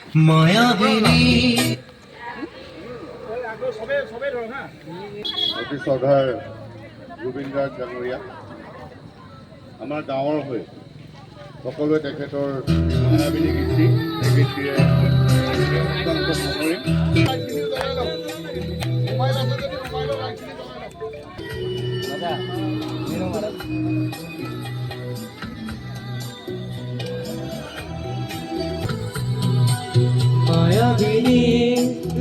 মায়াবিনী অতি শ্ৰদ্ধাৰ জুবিন গাৰ্গ ডাঙৰীয়া আমাৰ গাঁৱৰ হৈ সকলোৱে তেখেতৰ মায়াবিনী গীতটি এই গীতটিৰে অত্যন্ত সামৰিম। মায়াবিনী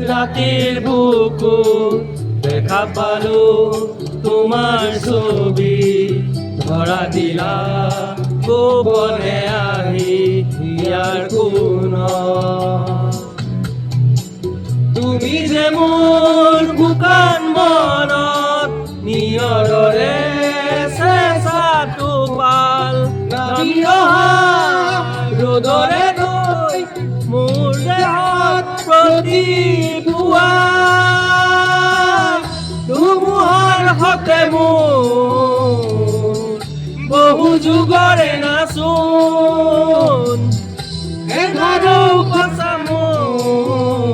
রাতের বুকু দেখা পালো তোমার ছবি ধরা দিলা গোপনে আহি ইয়ার কোন তুমি যে মোর বুকান মনত নিয়ৰৰে চেঁচা টোপাল নামি অহা ৰ'দৰে গৈ মোৰ দেহত প্ৰতিপুৱা ধুমুহাৰ সতে মোৰ বহু যুগৰে নাচোন এঘাৰো কচা মোৰ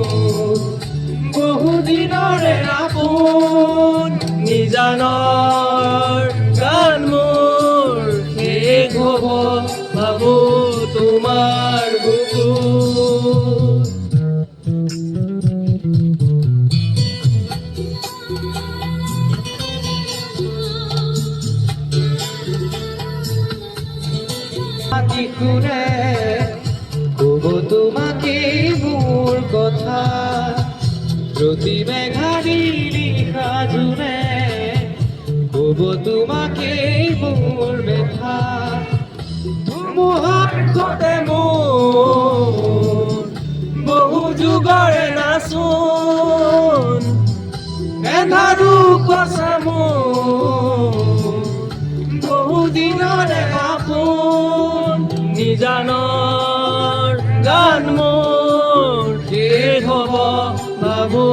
বহু দিনৰে আপোন নিজানৰ গান মোৰ শেষ হ'ব ভাবো তোমাৰ বুকুত মাটি শুনে কব তোমাকে মোৰ কথা প্ৰতি মেঘাৰি লিখা জুনে কব তোমাকে মোৰ ব্যথা ধুমুহাৰ সতে মোৰ বহু যুগৰে নাচোন এন্ধাৰো কচা মোৰ বহু দিনৰে আপোন নিজানৰ গান মোৰ শেষ হ'ব ভাবো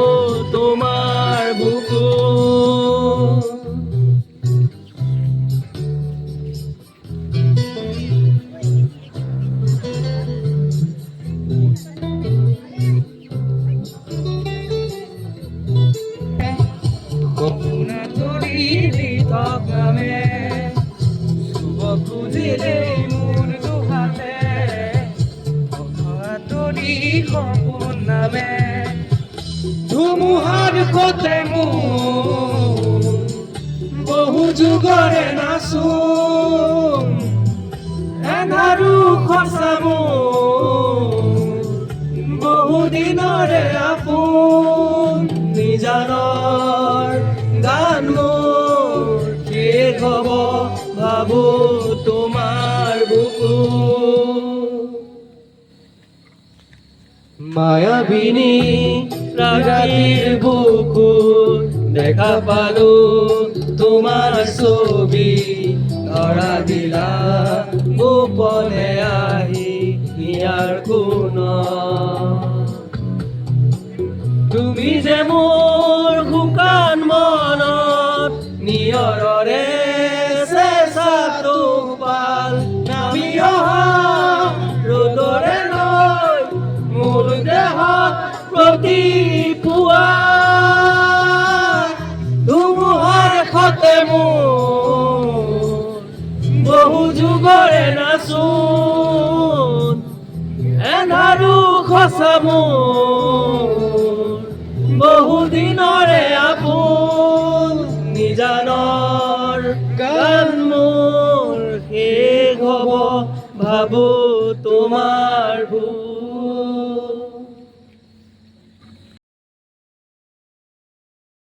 তোমাৰ বুকু কপুনা তৰি লিখক নামে শুভ খুঁজিলে মোৰ দুহাতে তৰি সপোন নামে ধুমুহাৰ সতে মোৰ বহু যুগৰে নাচোন এন্ধাৰো সঁচা মোৰ বহু দিনৰে আপোন নিজানৰ গান মোৰ শেষ হ'ব ভাবো তোমাৰ বুকু মায়াবিনী রাতের বুকু দেখা পালো তোমার ছবি ধরা দিলা গোপনে আহি ইয়ার কোন তুমি যে মোর শুকান মনত নিয়ৰৰে চেঁচা টোপাল নামি অহা ৰ'দৰে লৈ মোৰ দেহত প্ৰতিপুৱা ধুমুহাৰ সতে মোৰ বহু যুগৰে নাচোন এন্ধাৰো সঁচা মোৰ বহু দিনৰে আপোন নিজানৰ গান মোৰ শেষ হ'ব ভাবো তোমাৰ